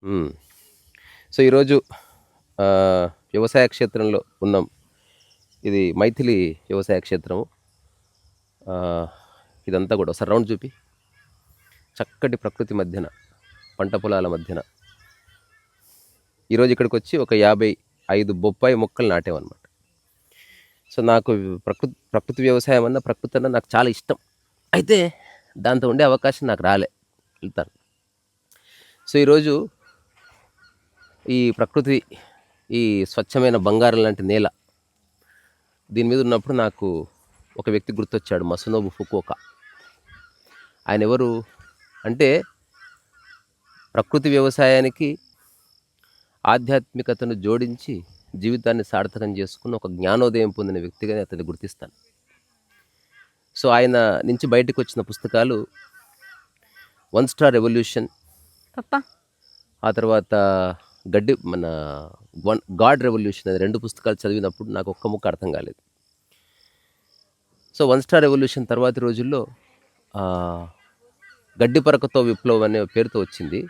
హ్మ్. సో, ఈరోజు వ్యవసాయ క్షేత్రంలో ఉన్నాం. ఇది మైథిలి వ్యవసాయ క్షేత్రము. ఆహ్, ఇదంతా గూడా ఒకసారి రౌండ్ చూపి. చక్కటి ప్రకృతి మధ్యన, పంట పొలాల మధ్యన. ఈరోజు ఇక్కడికొచ్చి ఒక 55 బొప్పాయి మొక్కలు నాటామనమాట. సో, నాకు ప్రకృతి వ్యవసాయం అన్న, ప్రకృతి అన్న నాకు చాలా ఇష్టం. అయితే దాంతో ఉండే అవకాశం నాకు రాలే. వెళ్తాను. సో, ఈరోజు ఈ ప్రకృతి, ఈ స్వచ్ఛమైన బంగారం లాంటి నేల, దీని మీద ఉన్నప్పుడు నాకు ఒక వ్యక్తి గుర్తొచ్చాడు. మసనోబు ఫుకుఓకా. ఆయనెవరు అంటే, ప్రకృతి వ్యవసాయానికి ఆధ్యాత్మికతను జోడించి జీవితాన్ని సార్థకం చేసుకున్న ఒక జ్ఞానోదయం పొందిన వ్యక్తిగా అతన్ని గుర్తిస్తాను. సో, ఆయన నుంచి బయటకొచ్చిన పుస్తకాలు 'వన్ స్టార్ రెవల్యూషన్', పప్పా ఆ తర్వాత మన 'గాడ్ రెవల్యూషన్' అనే 2 పుస్తకాలు చదివినప్పుడు నాకు ఒక్క ముక్క అర్థం కాలేదు. సో, 'వన్ స్టార్ రెవల్యూషన్' తర్వాతి రోజుల్లో ఆహ్, 'గడ్డి పరకతో విప్లవం' అనే పేరుతో వచ్చింది.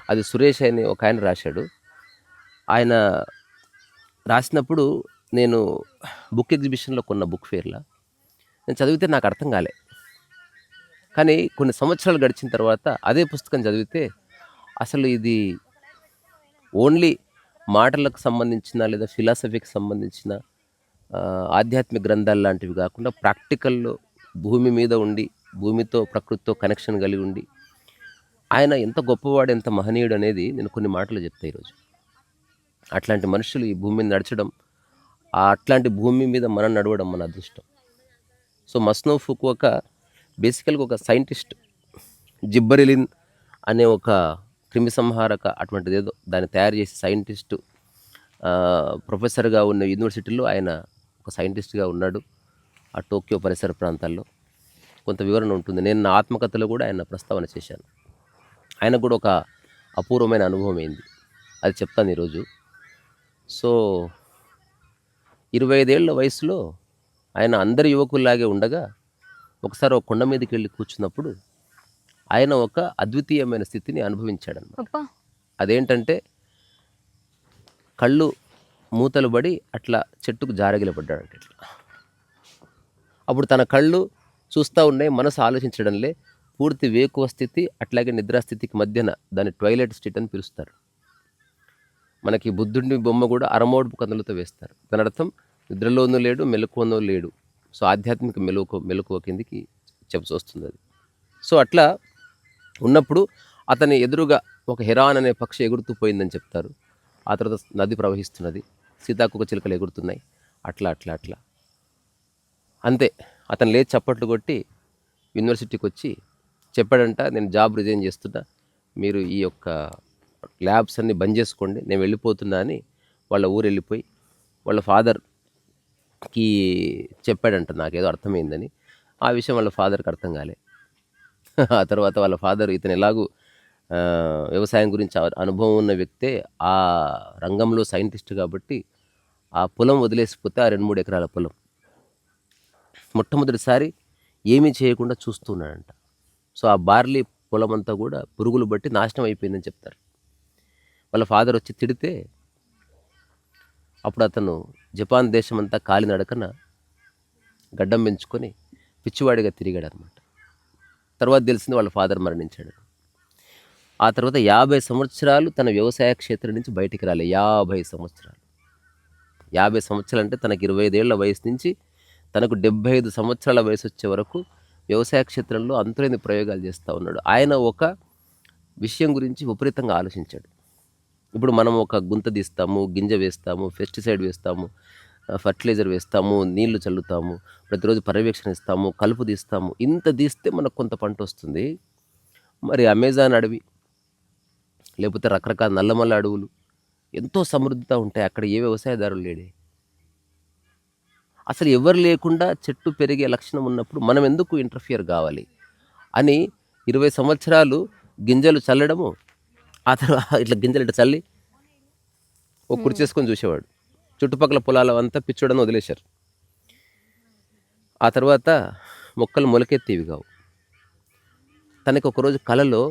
అది సురేష్ అని ఒకాయన రాశాడు. ఆయన రాసినప్పుడు నేను బుక్ ఎగ్జిబిషన్‌లో కొన్న బుక్ ఫెయిర్‌ల. నేను చదివితే నాకు అర్థం కాలే. కానీ కొన్ని సంవత్సరాలు గడిచిన తర్వాత అదే పుస్తకం చదివితే అసలు ఇది ఓన్లీ మాటలకు సంబంధించిన లేదా ఫిలాసఫీకి సంబంధించిన ఆధ్యాత్మిక గ్రంథాలు లాంటివి కాకుండా ప్రాక్టికల్‌లో భూమి మీద ఉండి, భూమితో ప్రకృతితో కనెక్షన్ కలిగి ఉండి, ఆయన ఎంత గొప్పవాడు, ఎంత మహనీయుడు అనేది నేను కొన్ని మాటలు చెప్తా ఈరోజు. అట్లాంటి మనుషులు ఈ భూమి మీద నడచడం, అట్లాంటి భూమి మీద మనం నడవడం మన అదృష్టం. సో, మస్నో ఫుకుఓకా బేసికల్‌గా ఒక సైంటిస్ట్. జిబ్బరెలిన్ అనే ఒక క్రిమిసంహారక అటువంటిదేదో దాన్ని తయారు చేసి సైంటిస్టు, ప్రొఫెసర్‌గా ఉన్న యూనివర్సిటీలో ఆయన ఒక సైంటిస్ట్‌గా ఉన్నాడు. ఆ టోక్యో పరిసర ప్రాంతాల్లో. కొంత వివరణ ఉంటుంది. నేను నా ఆత్మకథలో కూడా ఆయన ప్రస్తావన చేశాను. ఆయనకు కూడా ఒక అపూర్వమైన అనుభవం అయింది. అది చెప్తాను ఈరోజు. సో, 25 ఏళ్ల వయసులో ఆయన అందరి యువకుల్లాగే ఉండగా, ఒకసారి ఒక కొండ మీదకెళ్ళి కూర్చున్నప్పుడు ఆయన ఒక అద్వితీయమైన స్థితిని అనుభవించాడన్నమాట. పప్పా అదేంటంటే, కళ్ళు మూతలు పడి అట్లా చెట్టుకు జారగిలపడ్డాడంట ఇట్లా. అప్పుడు తన కళ్ళు చూస్తూ ఉన్నాయి, మనసు ఆలోచించడంలే. పూర్తి వేకువ స్థితి, అట్లాగే నిద్రాస్థితికి మధ్యన దాన్ని ట్వైలైట్ స్టేట్ అని పిలుస్తారు. మనకి బుద్ధుడిని బొమ్మ కూడా అరమోడ్పు కన్నులతో వేస్తారు. దాని అర్థం నిద్రలోనూ లేడు, మెలకువలో లేడు. సో, ఆధ్యాత్మిక మెలకువ కిందికి వస్తుంది అది. సో, అట్లా ఉన్నప్పుడు అతని ఎదురుగా ఒక హెరాన్ అనే పక్షి ఎగురుతూ పోయిందని చెప్తారు. ఆ తర్వాత నది ప్రవహిస్తున్నది, సీతాకోక చిలుకలు ఎగురుతున్నాయి. అట్లా అట్లా అట్లా అంతే. అతను లేచి చప్పట్లు కొట్టి యూనివర్సిటీకి వచ్చి చెప్పాడంట, నేను జాబ్ రిజైన్ చేస్తున్నా, మీరు ఈ యొక్క ల్యాబ్స్ అన్ని బంద్ చేసుకోండి, నేను వెళ్ళిపోతున్నా అని వాళ్ళ ఊరు వెళ్ళిపోయి వాళ్ళ ఫాదర్కి చెప్పాడంట. నాకేదో అర్థమైందని. ఆ విషయం వాళ్ళ ఫాదర్కి అర్థం కాలే. ఆ తర్వాత వాళ్ళ ఫాదర్ ఇతను ఎలాగూ వ్యవసాయం గురించి అనుభవం ఉన్న వ్యక్తే, ఆ రంగంలో సైంటిస్ట్ కాబట్టి ఆ పొలం వదిలేసిపోతే, ఆ 2-3 ఎకరాల పొలం మొట్టమొదటిసారి ఏమీ చేయకుండా చూస్తున్నాడంట. సో, ఆ బార్లీ పొలం అంతా కూడా పురుగులు బట్టి నాశనం అయిపోయిందని చెప్తారు. వాళ్ళ ఫాదర్ వచ్చి తిడితే అప్పుడు అతను జపాన్ దేశమంతా కాలినడకన గడ్డం పెంచుకొని పిచ్చివాడిగా తిరిగాడనమాట. తర్వాత తెలిసింది వాళ్ళ ఫాదర్ మరణించాడు. ఆ తర్వాత 50 సంవత్సరాలు తన వ్యవసాయ క్షేత్రం నుంచి బయటికి రాలే. 50 సంవత్సరాలు. 50 సంవత్సరాలు అంటే తనకు 25 ఏళ్ల వయసు నుంచి తనకు 75 సంవత్సరాల వయసు వచ్చే వరకు వ్యవసాయ క్షేత్రంలో అంతులేని ప్రయోగాలు చేస్తూ ఉన్నాడు. ఆయన ఒక విషయం గురించి విపరీతంగా ఆలోచించాడు. ఇప్పుడు మనం ఒక గుంత తీస్తాము, గింజ వేస్తాము, పెస్టిసైడ్ వేస్తాము, ఫర్టిలైజర్ వేస్తాము, నీళ్లు చల్లుతాము, ప్రతిరోజు పర్యవేక్షణ ఇస్తాము, కలుపు తీస్తాము. ఇంత తీస్తే మనకు కొంత పంట వస్తుంది. మరి అమెజాన్ అడవి, లేకపోతే రకరకాల నల్లమల్ల అడవులు ఎంతో సమృద్ధితో ఉంటాయి. అక్కడ ఏ వ్యవసాయదారులు లేడే. అసలు ఎవరు లేకుండా చెట్టు పెరిగే లక్షణం ఉన్నప్పుడు మనం ఎందుకు ఇంటర్ఫియర్ కావాలి అని 20 సంవత్సరాలు గింజలు చల్లడము, ఆ తర్వాత ఇట్లా గింజలు ఇట్లా చల్లి ఒక కుర్చీ చేసుకొని చూసేవాడు. చుట్టుపక్కల పొలాలంతా పిచ్చోడని వదిలేశారు. ఆ తర్వాత మొక్కలు మొలకెత్తేవి కావు. తనకి ఒకరోజు కలలో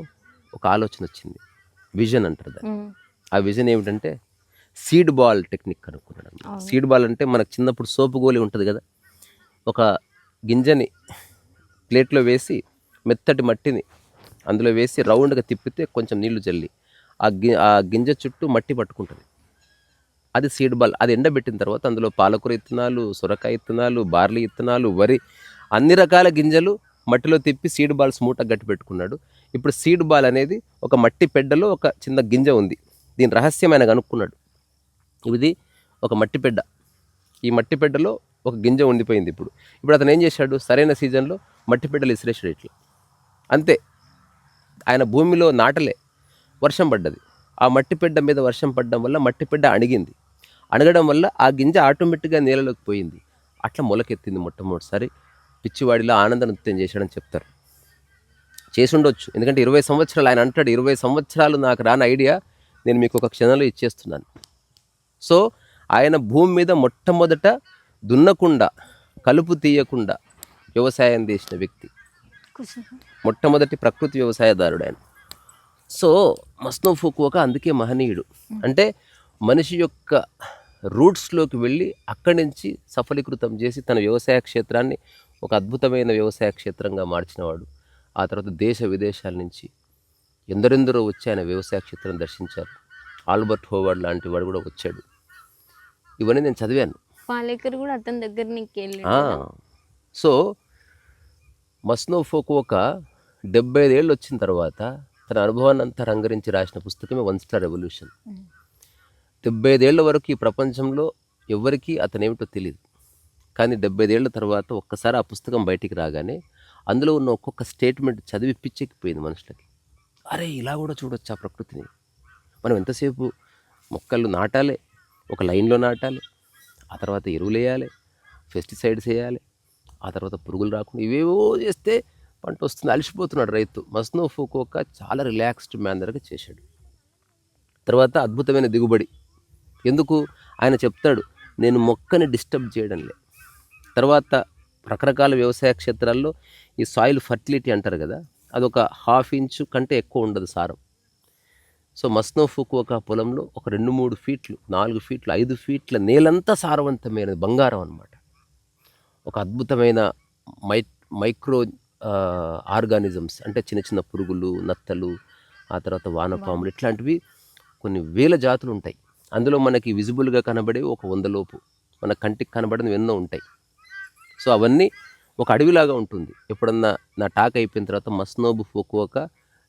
ఒక ఆలోచన వచ్చింది. విజన్ అంటారు దాన్ని. ఆ విజన్ ఏమిటంటే సీడ్ బాల్ టెక్నిక్ కనుక్కున్నాడు. సీడ్ బాల్ అంటే మనకు చిన్నప్పుడు సోపు గోలి ఉంటుంది కదా, ఒక గింజని ప్లేట్లో వేసి మెత్తటి మట్టిని అందులో వేసి రౌండ్గా తిప్పితే కొంచెం నీళ్లు చల్లి ఆ గింజ చుట్టూ మట్టి పట్టుకుంటుంది. అది సీడ్ బాల్. అది ఎండబెట్టిన తర్వాత అందులో పాలకూర ఇత్తనాలు, సొరకాయ ఇత్తనాలు, బార్లీ ఇత్తనాలు, వరి, అన్ని రకాల గింజలు మట్టిలో తిప్పి సీడ్ బాల్స్ మూట గట్టి పెట్టుకున్నాడు. ఇప్పుడు సీడ్ బాల్ అనేది ఒక మట్టి పెడ్డలో ఒక చిన్న గింజ ఉంది. దీని రహస్యం ఆయన కనుక్కున్నాడు. ఇది ఒక మట్టి పెడ్డ. ఈ మట్టి పెడ్డలో ఒక గింజ ఉండిపోయింది. ఇప్పుడు అతను ఏం చేశాడు, సరైన సీజన్లో మట్టి పెడ్డలు ఇసిరేసాడు ఇట్లా. అంతే, ఆయన భూమిలో నాటలే, వర్షం పడ్డది. ఆ మట్టి పెడ్డ మీద వర్షం పడడం వల్ల మట్టి పెడ్డ అణిగింది. అణగడం వల్ల ఆ గింజ ఆటోమేటిక్గా నేలలోకి పోయింది. అట్లా మొలకెత్తింది మొట్టమొదటిసారి. పిచ్చివాడిలో ఆనంద నృత్యం చేశాడని చెప్తారు. చేసి ఉండొచ్చు, ఎందుకంటే 20 సంవత్సరాలు ఆయన అంటాడు, 20 సంవత్సరాలు నాకు రాని ఐడియా నేను మీకు ఒక క్షణంలో ఇచ్చేస్తున్నాను. సో ఆయన భూమి మీద మొట్టమొదట దున్నకుండా, కలుపు తీయకుండా వ్యవసాయం చేసిన వ్యక్తి, మొట్టమొదటి ప్రకృతి వ్యవసాయదారుడు ఆయన. సో మస్నో ఫుకువోకా అందుకే మహనీయుడు. అంటే మనిషి యొక్క రూట్స్లోకి వెళ్ళి అక్కడి నుంచి సఫలీకృతం చేసి తన వ్యవసాయ క్షేత్రాన్ని ఒక అద్భుతమైన వ్యవసాయ క్షేత్రంగా మార్చినవాడు. ఆ తర్వాత దేశ విదేశాల నుంచి ఎందరెందరో వచ్చి ఆయన వ్యవసాయ క్షేత్రం దర్శించారు. ఆల్బర్ట్ హోవర్డ్ లాంటి వాడు కూడా వచ్చాడు. ఇవన్నీ నేను చదివాను. పాలేకర్ కూడా అతని దగ్గర సో మస్నో ఫుకువోకా 75 ఏళ్ళు వచ్చిన తర్వాత తన అనుభవాన్ని అంతా రంగరించి రాసిన పుస్తకమే 1 స్టార్ రెవల్యూషన్. 75 ఏళ్ల వరకు ఈ ప్రపంచంలో ఎవరికీ అతనేమిటో తెలియదు. కానీ 75 ఏళ్ల తర్వాత ఒక్కసారి ఆ పుస్తకం బయటికి రాగానే అందులో ఉన్న ఒక్కొక్క స్టేట్మెంట్ చదివి పిచ్చెక్కిపోయింది మనుషులకి. అరే, ఇలా కూడా చూడొచ్చు ఆ ప్రకృతిని. మనం ఎంతసేపు మొక్కలు నాటాలి, ఒక లైన్లో నాటాలి, ఆ తర్వాత ఎరువులు వేయాలి, పెస్టిసైడ్స్ వేయాలి, ఆ తర్వాత పురుగులు రాకుండా ఇవేవో చేస్తే పంట వస్తుంది. అలసిపోతున్నాడు రైతు. మస్నో ఫుకువోకా చాలా రిలాక్స్డ్ మేనర్గా చేశాడు. తర్వాత అద్భుతమైన దిగుబడి. ఎందుకు? ఆయన చెప్తాడు, నేను మొక్కని డిస్టర్బ్ చేయడం లే. తర్వాత రకరకాల వ్యవసాయ క్షేత్రాల్లో ఈ సాయిల్ ఫర్టిలిటీ అంటారు కదా, అదొక 1/2 ఇంచు కంటే ఎక్కువ ఉండదు సారం. సో మస్నో ఫుకువోకా పొలంలో ఒక 2-3 ఫీట్లు, 4 ఫీట్లు, 5 ఫీట్ల నేలంతా సారవంతమైనది, బంగారం అన్నమాట. ఒక అద్భుతమైన మైక్రో ఆర్గానిజమ్స్, అంటే చిన్న చిన్న పురుగులు, నత్తలు, ఆ తర్వాత వానపాములు, ఇట్లాంటివి కొన్ని వేల జాతులు ఉంటాయి. అందులో మనకి విజిబుల్గా కనబడేవి ఒక 100 లోపు, మన కంటికి కనబడినవి ఎన్నో ఉంటాయి. సో అవన్నీ ఒక అడవిలాగా ఉంటుంది. ఎప్పుడన్నా నా టాక్ అయిపోయిన తర్వాత మస్నో ఫుకువోకా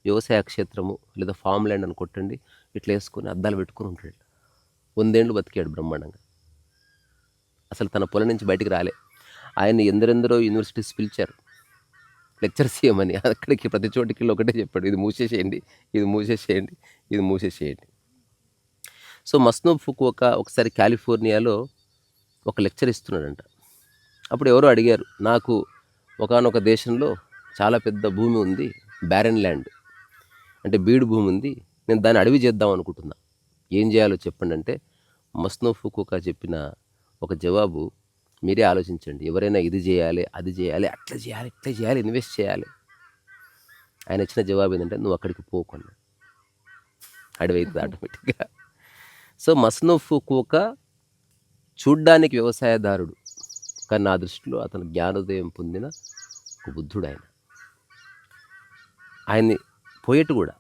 వ్యవసాయ క్షేత్రము లేదా ఫామ్ ల్యాండ్ అని కొట్టండి, ఇట్లా వేసుకొని అద్దాలు పెట్టుకుని ఉంటాడు. 100 ఏళ్ళు బతికాడు బ్రహ్మాండంగా. అసలు తన పొలం నుంచి బయటికి రాలే. ఆయన ఎందరెందరో యూనివర్సిటీస్ పిలిచారు లెక్చర్స్ చేయమని. అక్కడికి ప్రతి చోటికి ఒకటే చెప్పాడు, ఇది మూసేసేయండి, ఇది మూసేసేయండి, ఇది మూసేసేయండి. సో మస్నో ఫుకువోకా ఒకసారి కాలిఫోర్నియాలో ఒక లెక్చర్ ఇస్తున్నాడంట. అప్పుడు ఎవరో అడిగారు, నాకు ఒకానొక దేశంలో చాలా పెద్ద భూమి ఉంది, బ్యారెన్ ల్యాండ్, అంటే బీడు భూమి ఉంది, నేను దాన్ని అడవి చేద్దాం అనుకుంటున్నా, ఏం చేయాలో చెప్పండి అంటే మస్నో ఫుకువోకా చెప్పిన ఒక జవాబు, మీరే ఆలోచించండి. ఎవరైనా ఇది చేయాలి, అది చేయాలి, అట్లా చేయాలి, ఇట్లా చేయాలి, ఇన్వెస్ట్ చేయాలి. ఆయన ఇచ్చిన జవాబు ఏంటంటే, నువ్వు అక్కడికి పోకుండా అడవి అవుతుంది ఆటోమేటిక్గా. సో మస్నో ఫుకువోకా చూడ్డానికి వ్యవసాయదారుడు, కానీ నా దృష్టిలో అతను జ్ఞానోదయం పొందిన ఒక బుద్ధుడు. ఆయన్ని పోయేట్ కూడా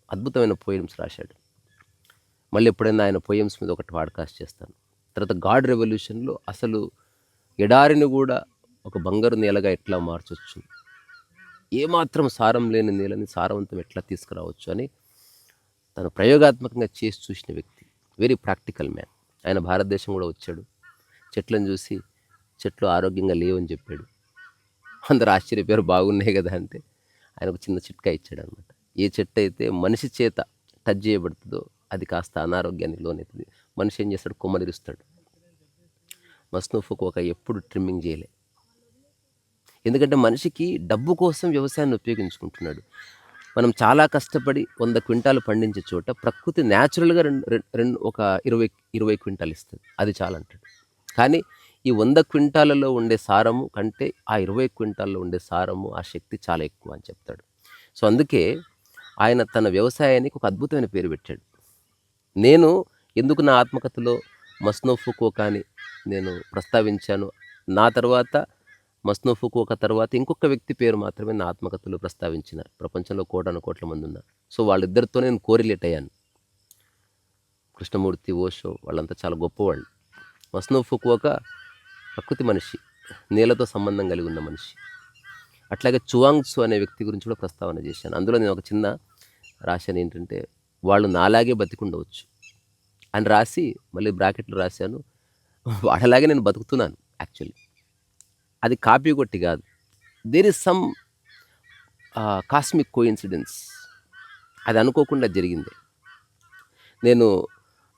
అద్భుతమైన పోయమ్స్ రాశాడు. మళ్ళీ ఎప్పుడైనా ఆయన పోయమ్స్ మీద ఒకటి పాడ్కాస్ట్ చేస్తాను. తర్వాత గాడ్ రెవల్యూషన్లో అసలు ఎడారిని కూడా ఒక బంగారు నేలగా ఎట్లా మార్చొచ్చు, ఏమాత్రం సారం లేని నేలని సారవంతం ఎట్లా తీసుకురావచ్చు అని తను ప్రయోగాత్మకంగా చేసి చూసిన వ్యక్తి. Very practical man. ఆయన భారతదేశం కూడా వచ్చాడు. చెట్లను చూసి చెట్లు ఆరోగ్యంగా లేవని చెప్పాడు. అందరు ఆశ్చర్యపోయారు, బాగున్నాయి కదా అంటే ఆయన ఒక చిన్న చిట్కా ఇచ్చాడు అనమాట. ఏ చెట్టు అయితే మనిషి చేత టచ్ చేయబడుతుందో అది కాస్త అనారోగ్యానికి లోనవుతుంది. మనిషి ఏం చేస్తాడు, కొమ్మలిరుస్తాడు. మస్నో ఫుకువోకా ఎప్పుడు ట్రిమ్మింగ్ చేయలే. ఎందుకంటే మనిషికి డబ్బు కోసం వ్యవసాయాన్ని ఉపయోగించుకుంటున్నాడు. మనం చాలా కష్టపడి 100 క్వింటాలు పండించే చోట ప్రకృతి న్యాచురల్గా ఒక 20 క్వింటాలు ఇస్తుంది, అది చాలా అంటాడు. కానీ ఈ 100 క్వింటాలలో ఉండే సారము కంటే ఆ 20 క్వింటాల్లో ఉండే సారము, ఆ శక్తి చాలా ఎక్కువ అని చెప్తాడు. సో అందుకే ఆయన తన వ్యవసాయానికి ఒక అద్భుతమైన పేరు పెట్టాడు. నేను ఎందుకు నా ఆత్మకథలో మస్నో ఫుకువోకా అని నేను ప్రస్తావించాను. నా తర్వాత మస్నో ఫుకువోకా తర్వాత ఇంకొక వ్యక్తి పేరు మాత్రమే నా ఆత్మకథలో ప్రస్తావించిన. ప్రపంచంలో కోటాను కోట్ల మంది ఉన్నారు. సో వాళ్ళిద్దరితో నేను కోరిలేట్ అయ్యాను. కృష్ణమూర్తి, ఓషో వాళ్ళంతా చాలా గొప్పవాళ్ళు. మస్నో ఫుకువోకా ప్రకృతి మనిషి, నేలతో సంబంధం కలిగి ఉన్న మనిషి. అట్లాగే చువాంగ్సు అనే వ్యక్తి గురించి కూడా ప్రస్తావన చేశాను. అందులో నేను ఒక చిన్న రాశాను ఏంటంటే, వాళ్ళు నాలాగే బతికుండవచ్చు అని రాసి మళ్ళీ బ్రాకెట్లు రాశాను, వాళ్ళలాగే నేను బతుకుతున్నాను యాక్చువల్లీ. అది కాపీ కొట్టి కాదు. There is some cosmic coincidence. అది అనుకోకుండా జరిగింది. నేను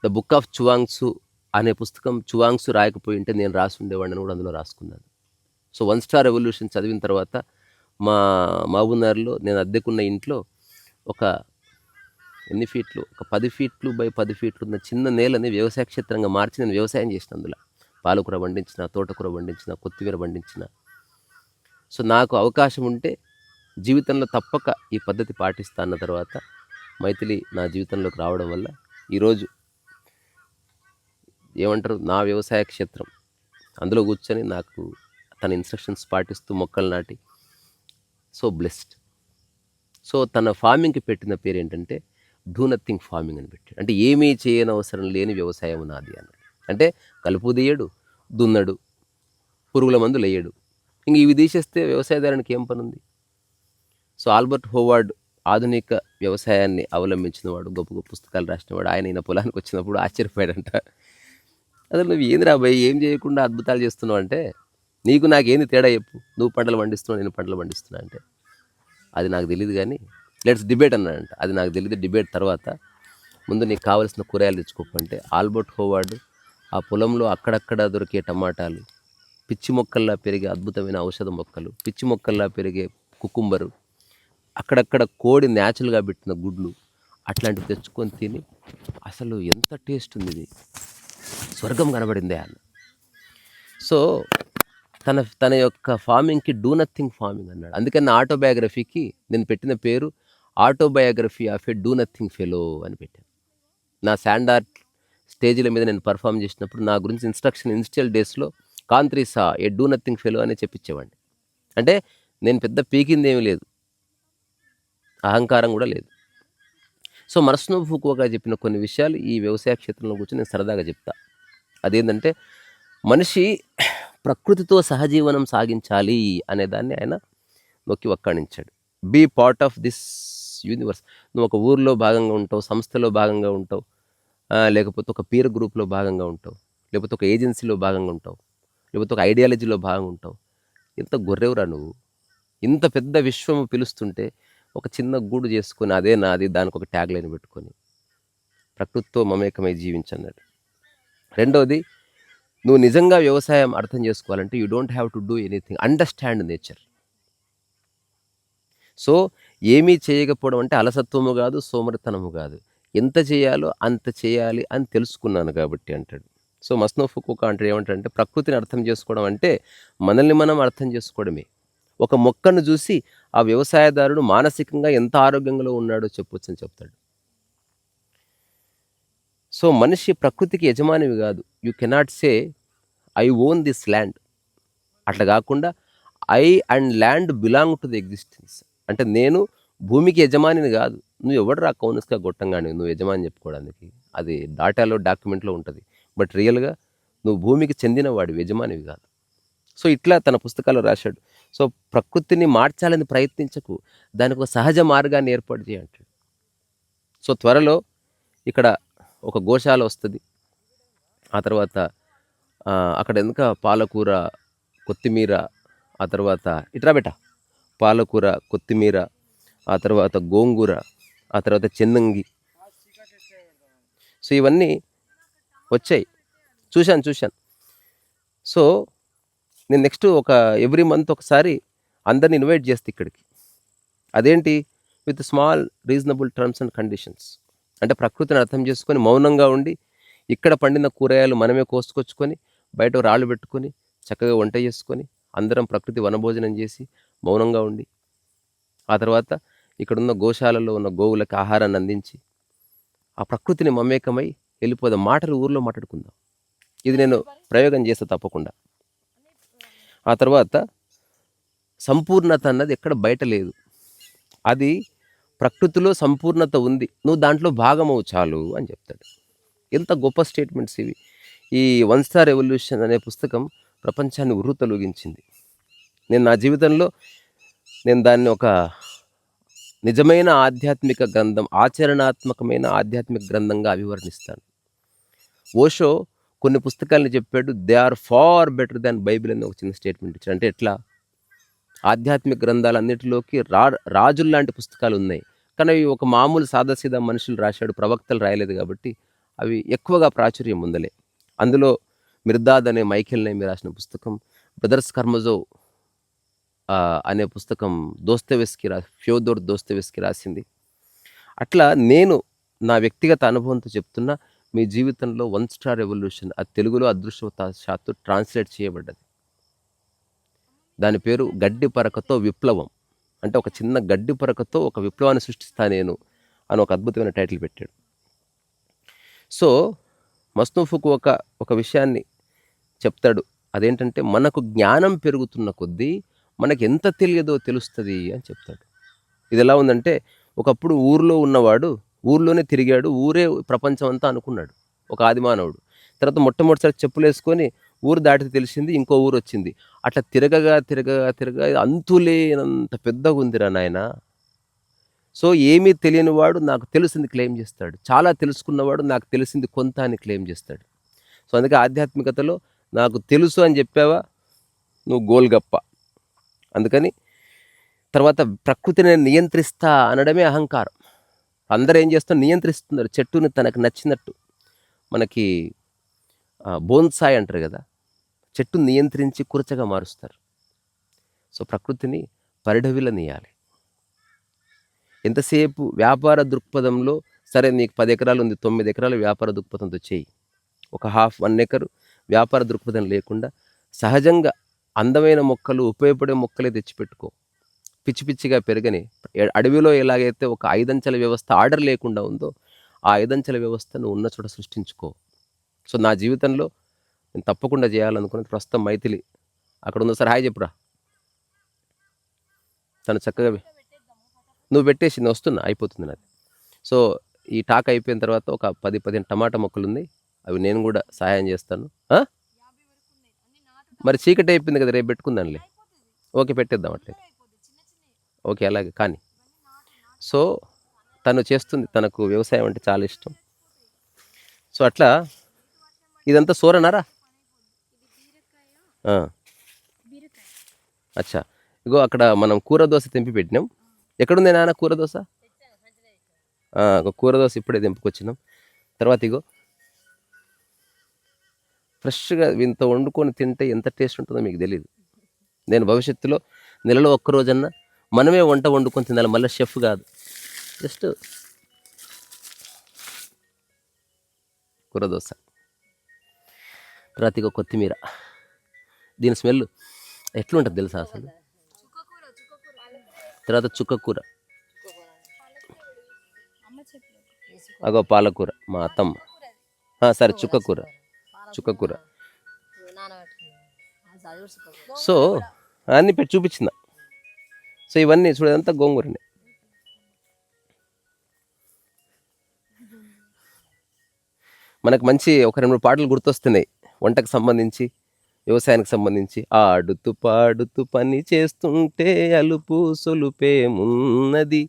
ద బుక్ ఆఫ్ చువాంగ్సు అనే పుస్తకం చువాంగ్సు రాయకపోయి ఉంటే నేను రాసి ఉండేవాడిని కూడా అందులో రాసుకున్నాను. సో 1 స్టార్ రెవల్యూషన్ చదివిన తర్వాత మా మహబూబ్‌నగర్‌లో నేను అద్దెకున్న ఇంట్లో ఒక ఎన్ని ఫీట్లు, ఒక 10 ఫీట్లు బై 10 ఫీట్లు ఉన్న చిన్న నేలని వ్యవసాయ క్షేత్రంగా మార్చి నేను వ్యవసాయం చేసిన. అందులో పాలకూర పండించిన, తోటకూర పండించిన, కొత్తిమీర పండించిన. సో నాకు అవకాశం ఉంటే జీవితంలో తప్పక ఈ పద్ధతి పాటిస్తా అన్న తర్వాత మైథిలి నా జీవితంలోకి రావడం వల్ల ఈరోజు ఏమంటారు, నా వ్యవసాయ క్షేత్రం అందులో కూర్చొని నాకు తన ఇన్స్ట్రక్షన్స్ పాటిస్తూ మొక్కలు నాటి సో బ్లెస్డ్. సో తన ఫార్మింగ్కి పెట్టిన పేరు ఏంటంటే డూ నథింగ్ ఫార్మింగ్ అని పెట్టాడు. అంటే ఏమీ చేయనవసరం లేని వ్యవసాయం నాది అన్నాడు. అంటే కలుపు తీయడు, దున్నడు, పురుగుల మందులు వేయడు. ఇంక ఇవి తీసేస్తే వ్యవసాయదారునికి ఏం పని ఉంది? సో ఆల్బర్ట్ హోవార్డ్ ఆధునిక వ్యవసాయాన్ని అవలంబించిన వాడు, గొప్ప గొప్ప పుస్తకాలు రాసినవాడు. ఆయన ఈయన పొలానికి వచ్చినప్పుడు ఆశ్చర్యపోయాడంట. అసలు నువ్వు ఏంది రాబాయి, ఏం చేయకుండా అద్భుతాలు చేస్తున్నావు అంటే, నీకు నాకేంది తేడా చెప్పు, నువ్వు పంటలు పండిస్తున్నావు, నేను పంటలు పండిస్తున్నా అంటే, అది నాకు తెలియదు కానీ లెట్స్ డిబేట్ అన్నాడంట. అది నాకు తెలియదు, డిబేట్ తర్వాత ముందు నీకు కావాల్సిన కూరగాయలు తెచ్చుకోకంటే ఆల్బర్ట్ హోవార్డ్ ఆ పొలంలో అక్కడక్కడ దొరికే టమాటాలు, పిచ్చి మొక్కల్లా పెరిగే అద్భుతమైన ఔషధ మొక్కలు, పిచ్చి మొక్కల్లా పెరిగే కుకుంబరు, అక్కడక్కడ కోడి న్యాచురల్గా పెట్టిన గుడ్లు, అట్లాంటివి తెచ్చుకొని తిని అసలు ఎంత టేస్ట్ ఉంది, ఇది స్వర్గం కనబడిందే అన్న. సో తన యొక్క ఫార్మింగ్కి డూ నథింగ్ ఫార్మింగ్ అన్నాడు. అందుకని నా ఆటోబయోగ్రఫీకి నేను పెట్టిన పేరు autobiography of A do nothing fellow అని పెట్టాను. నా శాండార్ట్ స్టేజ్ల మీద నేను పర్ఫామ్ చేసినప్పుడు నా గురించి ఇన్స్టిట్యూల్ డేస్లో కాంత్రీసా ఏ డూ నథింగ్ ఫెలో అని చెప్పించేవాడిని. అంటే నేను పెద్ద పీకింది ఏమీ లేదు, అహంకారం కూడా లేదు. సో మస్నో ఫుకువోకా చెప్పిన కొన్ని విషయాలు ఈ వ్యవసాయ క్షేత్రంలో కూర్చొని నేను సరదాగా చెప్తా. అదేంటంటే మనిషి ప్రకృతితో సహజీవనం సాగించాలి అనే దాన్ని ఆయన నొక్కి వక్కాణించాడు. Be part of this universe. నువ్వు ఒక ఊర్లో భాగంగా ఉంటావు, సంస్థలో భాగంగా ఉంటావు, లేకపోతే ఒక పీర్ గ్రూప్లో భాగంగా ఉంటావు, లేకపోతే ఒక ఏజెన్సీలో భాగంగా ఉంటావు, లేకపోతే ఒక ఐడియాలజీలో భాగంగా ఉంటావు. ఎంత గొర్రెవురా నువ్వు! ఇంత పెద్ద విశ్వము పిలుస్తుంటే ఒక చిన్న గూడు చేసుకొని అదే నాది, దానికి ఒక ట్యాగ్ లైన్ పెట్టుకొని ప్రకృతితో మమేకమై జీవించన్నాడు. రెండోది, నువ్వు నిజంగా వ్యవసాయం అర్థం చేసుకోవాలంటే you don't have to do anything, understand nature. So ఏమీ చేయకపోవడం అంటే అలసత్వము కాదు, సోమరితనము కాదు, ఎంత చేయాలో అంత చేయాలి అని తెలుసుకున్నాను కాబట్టి అంటాడు. సో మస్నో ఫుకువోకా అంటే ఏమంటాడంటే, ప్రకృతిని అర్థం చేసుకోవడం అంటే మనల్ని మనం అర్థం చేసుకోవడమే. ఒక మొక్కను చూసి ఆ వ్యవసాయదారుడు మానసికంగా ఎంత ఆరోగ్యంగా ఉన్నాడో చెప్పొచ్చు అని చెప్తాడు. సో మనిషి ప్రకృతికి యజమానివి కాదు. You cannot say I own this land. అట్లా కాకుండా I and land belong to the existence. అంటే నేను భూమికి యజమానిని కాదు. నువ్వు ఎవడు రా కౌన్స్గా గొట్టంగానే నువ్వు యజమాని చెప్పుకోవడానికి? అది డాటాలో డాక్యుమెంట్లో ఉంటుంది. బట్ రియల్గా నువ్వు భూమికి చెందిన వాడివి, యజమానివి కాదు. సో ఇట్లా తన పుస్తకాల్లో రాశాడు. సో ప్రకృతిని మార్చాలని ప్రయత్నించకు, దానికి ఒక సహజ మార్గాన్ని ఏర్పాటు చేయంటాడు. సో త్వరలో ఇక్కడ ఒక గోశాల వస్తుంది. ఆ తర్వాత అక్కడ ఎందుక పాలకూర, కొత్తిమీర, ఆ తర్వాత ఇట్రా బెట పాలకూర, కొత్తిమీర, ఆ తర్వాత గోంగూర, ఆ తర్వాత చెన్నంగి. సో ఇవన్నీ వచ్చాయి, చూశాను. సో నేను నెక్స్ట్ ఒక ఎవ్రీ మంత్ ఒకసారి అందరిని ఇన్వైట్ చేస్తే ఇక్కడికి. అదేంటి, with small reasonable terms and conditions. అంటే ప్రకృతిని అర్థం చేసుకొని మౌనంగా ఉండి ఇక్కడ పండిన కూరగాయలు మనమే కోసుకొచ్చుకొని బయట రాళ్ళు పెట్టుకొని చక్కగా వంట చేసుకొని అందరం ప్రకృతి వనభోజనం చేసి మౌనంగా ఉండి, ఆ తర్వాత ఇక్కడున్న గోశాలలో ఉన్న గోవులకు ఆహారాన్ని అందించి ఆ ప్రకృతిని మమేకమై వెళ్ళిపోదాం. మాటలు ఊర్లో మాట్లాడుకుందాం. ఇది నేను ప్రయోగం చేస్తా తప్పకుండా. ఆ తర్వాత సంపూర్ణత అన్నది ఎక్కడ బయట లేదు. అది ప్రకృతిలో సంపూర్ణత ఉంది, నువ్వు దాంట్లో భాగమవు చాలు అని చెప్తాడు. ఎంత గొప్ప స్టేట్మెంట్స్ ఇవి. ఈ 1 స్టార్ రెవల్యూషన్ అనే పుస్తకం ప్రపంచాన్ని ఉర్రూతలూగించింది. నేను నా జీవితంలో దాన్ని ఒక నిజమైన ఆధ్యాత్మిక గ్రంథం, ఆచరణాత్మకమైన ఆధ్యాత్మిక గ్రంథంగా అభివర్ణిస్తాను. ఓషో కొన్ని పుస్తకాలను చెప్పాడు, they are far better than Bible అని ఒక చిన్న స్టేట్మెంట్ ఇచ్చాడు. అంటే ఎట్లా? ఆధ్యాత్మిక గ్రంథాలన్నిటిలోకి రాజుల్లాంటి పుస్తకాలు ఉన్నాయి, కానీ అవి ఒక మామూలు సాదాసీదా మనుషులు రాశాడు, ప్రవక్తలు రాయలేదు కాబట్టి అవి ఎక్కువగా ప్రాచుర్యం పొందలే. అందులో మిర్దాద్ అనే మైఖేల్ నైమి రాసిన పుస్తకం, బ్రదర్స్ కర్మజోవ్ అనే పుస్తకం ఫ్యోదోర్ దోస్తోయెవ్స్కీ రాసింది. అట్లా నేను నా వ్యక్తిగత అనుభవంతో చెప్తున్నా, మీ జీవితంలో 1 స్టార్ రెవల్యూషన్ అది తెలుగులో అదృష్టవశాత్తు ట్రాన్స్లేట్ చేయబడ్డది. దాని పేరు గడ్డి పరకతో విప్లవం. అంటే ఒక చిన్న గడ్డి పరకతో ఒక విప్లవాన్ని సృష్టిస్తా నేను అని ఒక అద్భుతమైన టైటిల్ పెట్టాడు. సో మస్నూఫుకు ఒక విషయాన్ని చెప్తాడు. అదేంటంటే, మనకు జ్ఞానం పెరుగుతున్న కొద్దీ మనకి ఎంత తెలియదో తెలుస్తుంది అని చెప్తాడు. ఇది ఎలా ఉందంటే, ఒకప్పుడు ఊర్లో ఉన్నవాడు ఊర్లోనే తిరిగాడు, ఊరే ప్రపంచం అంతా అనుకున్నాడు ఒక ఆదిమానవుడు. తర్వాత మొట్టమొదటిసారి చెప్పులు వేసుకొని ఊరు దాటితే తెలిసింది ఇంకో ఊరు వచ్చింది. అట్లా తిరగగా అంతులేనంత పెద్దగా ఉందిరా నాయన. సో ఏమీ తెలియని వాడు నాకు తెలిసింది క్లెయిమ్ చేస్తాడు, చాలా తెలుసుకున్నవాడు నాకు తెలిసింది కొంత అని క్లెయిమ్ చేస్తాడు. సో అందుకే ఆధ్యాత్మికతలో నాకు తెలుసు అని చెప్పావా నువ్వు గోల్గప్ప. అందుకని తర్వాత ప్రకృతిని నియంత్రిస్తా అనడమే అహంకారం. అందరూ ఏం చేస్తున్నారు? నియంత్రిస్తున్నారు చెట్టుని తనకు నచ్చినట్టు. మనకి బోన్సాయ్ అంటారు కదా, చెట్టును నియంత్రించి కురచగా మారుస్తారు. సో ప్రకృతిని పరిఢవిల్లనీయాలి. ఎంతసేపు వ్యాపార దృక్పథంలో, సరే నీకు 10 ఎకరాలు ఉంది, 9 ఎకరాలు వ్యాపార దృక్పథంతో చేయి. ఒక 1 ఎకరు వ్యాపార దృక్పథం లేకుండా సహజంగా అందమైన మొక్కలు, ఉపయోగపడే మొక్కలే తెచ్చిపెట్టుకో. పిచ్చి పిచ్చిగా పెరగని అడవిలో ఎలాగైతే ఒక 5 అంచెల వ్యవస్థ ఆర్డర్ లేకుండా ఉందో, ఆ 5 అంచెల వ్యవస్థను ఉన్న చోట సృష్టించుకో. సో నా జీవితంలో నేను తప్పకుండా చేయాలనుకున్నది, ప్రస్తుతం మైథిలి అక్కడ ఉందో, సార్ హాయ్ చెప్పురా. తను చక్కగా నువ్వు పెట్టేసి నేను వస్తున్నా, అయిపోతుంది నాది. సో ఈ టాక్ అయిపోయిన తర్వాత ఒక 10-15 టమాటా మొక్కలు ఉన్నాయి, అవి నేను కూడా సహాయం చేస్తాను. మరి చీకటి అయిపోయింది కదా, రేపు పెట్టుకుందాంలే. ఓకే పెట్టేద్దాం అట్లయితే. ఓకే అలాగే కానీ. సో తను చేస్తుంది, తనకు వ్యవసాయం అంటే చాలా ఇష్టం. సో అట్లా ఇదంతా సోరనారా. అచ్చా, ఇగో అక్కడ మనం కూర దోశ తెంపి పెట్టినాం. ఎక్కడుంది నాన్న కూర దోశ? ఒక కూర దోశ ఇప్పుడే తెంపుకొచ్చినాం. తర్వాత ఇగో ఫ్రెష్గా ఇంత వండుకొని తింటే ఎంత టేస్ట్ ఉంటుందో మీకు తెలియదు. నేను భవిష్యత్తులో నెలలో ఒక్కరోజన్నా మనమే వంట వండుకొని తినాలి, మళ్ళీ షెఫ్ కాదు, జస్ట్ కూర దోశ. తర్వాత ఇగో కొత్తిమీర, దీని స్మెల్ ఎట్లుంటుంది తెలుసా అసలు. తర్వాత చుక్కకూర, అగో పాలకూర మా అత్తమ్మ. సరే చుక్కకూర. సో అన్నీ పెట్టి చూపించిందా. సో ఇవన్నీ చూడేదంతా గోంగూరనే. మనకు మంచి ఒక 2-3 పాటలు గుర్తొస్తున్నాయి వంటకు సంబంధించి, వ్యవసాయానికి సంబంధించి. ఆడుతూ పాడుతూ పని చేస్తుంటే అలుపు సొలుపేమున్నది,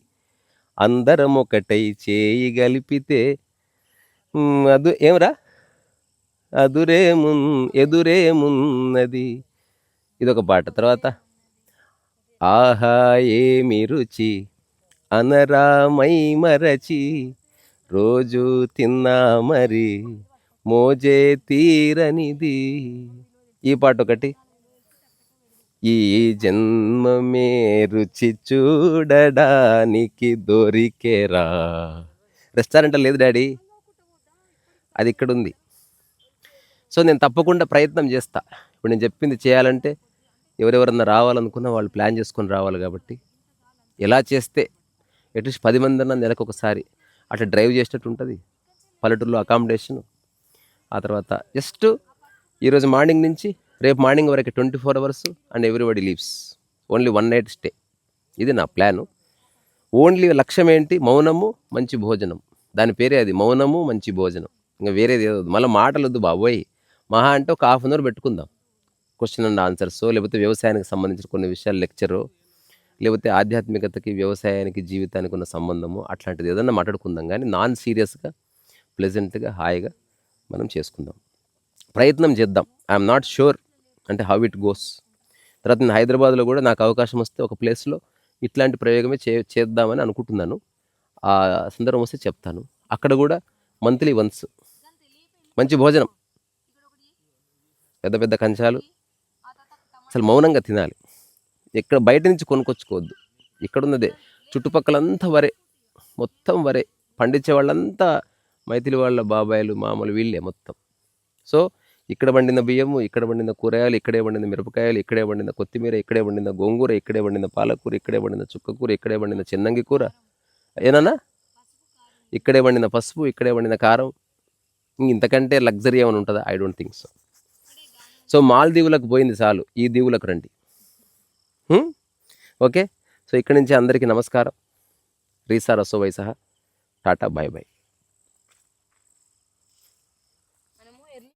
అందరం ఒకటై చేయి గలిపితే అది ఏమరా ఎదురేమున్నది, ఇదొక పాట. తర్వాత ఆహా ఏమి రుచి అనరామై మరచి, రోజు తిన్నా మరి మోజే తీరనిది, ఈ పాట ఒకటి. ఈ జన్మమే రుచి చూడడానికి దొరికేరా. రెస్టారెంట్ లేదు డాడీ, అది ఇక్కడ ఉంది. సో నేను తప్పకుండా ప్రయత్నం చేస్తా. ఇప్పుడు నేను చెప్పింది చేయాలంటే ఎవరెవరన్నా రావాలనుకున్నా వాళ్ళు ప్లాన్ చేసుకొని రావాలి. కాబట్టి ఎలా చేస్తే అట్లీస్ట్ 10 మంది అన్న నెలకు ఒకసారి అట్లా డ్రైవ్ చేసినట్టు ఉంటుంది. పల్లెటూరులో అకామిడేషన్, ఆ తర్వాత జస్ట్ ఈరోజు మార్నింగ్ నుంచి రేపు మార్నింగ్ వరకు 24 hours and everybody leaves. Only 1 night stay. ఇది నా ప్లాను. ఓన్లీ లక్ష్యం ఏంటి? మౌనము మంచి భోజనం. దాని పేరే అది, మౌనము మంచి భోజనం. ఇంకా వేరేది ఏదో మళ్ళీ మాటలు వద్దు బాబోయ్. మహా అంటే ఒక హాఫ్ అన్ అవర్ పెట్టుకుందాం. క్వశ్చన్ అండ్ ఆన్సర్స్, లేకపోతే వ్యవసాయానికి సంబంధించిన కొన్ని విషయాలు లెక్చరు, లేకపోతే ఆధ్యాత్మికతకి వ్యవసాయానికి జీవితానికి ఉన్న సంబంధము, అట్లాంటిది ఏదన్నా మాట్లాడుకుందాం. కానీ నాన్ సీరియస్గా ప్లెజెంట్గా హాయిగా మనం చేసుకుందాం, ప్రయత్నం చేద్దాం. ఐఎమ్ నాట్ షూర్ అంటే హౌ ఇట్ గోస్. తర్వాత నేను హైదరాబాద్లో కూడా నాకు అవకాశం వస్తే ఒక ప్లేస్లో ఇట్లాంటి ప్రయోగమే చేద్దామని అనుకుంటున్నాను. ఆ సందర్భం వస్తే చెప్తాను. అక్కడ కూడా మంత్లీ వన్స్ మంచి భోజనం, పెద్ద పెద్ద కంచాలు, అసలు మౌనంగా తినాలి. ఎక్కడ బయట నుంచి కొనుక్కొచ్చుకోవద్దు. ఇక్కడున్నదే చుట్టుపక్కలంతా వరే, మొత్తం వరే. పండించే వాళ్ళంతా మైథిలి వాళ్ళ బాబాయిలు మామూలు వీళ్ళే మొత్తం. సో ఇక్కడ పండిన బియ్యము, ఇక్కడ పండిన కూరగాయలు, ఇక్కడే పండిన మిరపకాయలు, ఇక్కడే పండిన కొత్తిమీర, ఇక్కడే పండిన గోంగూర, ఇక్కడే పండిన పాలకూర, ఇక్కడే పండిన చుక్కకూర, ఇక్కడే పండిన చెన్నంగి కూర, ఏనన్నా ఇక్కడే పండిన పసుపు, ఇక్కడే పండిన కారం. ఇంతకంటే లగ్జరీ ఏమైనా ఉంటుందా? I don't think so. So మాల్దీవులకు పోయింది చాలు, ఈ దీవులకు రండి. ఓకే. సో ఇక్కడి నుంచి అందరికీ నమస్కారం. రీసా రసో వైసహ. Tata, bye bye.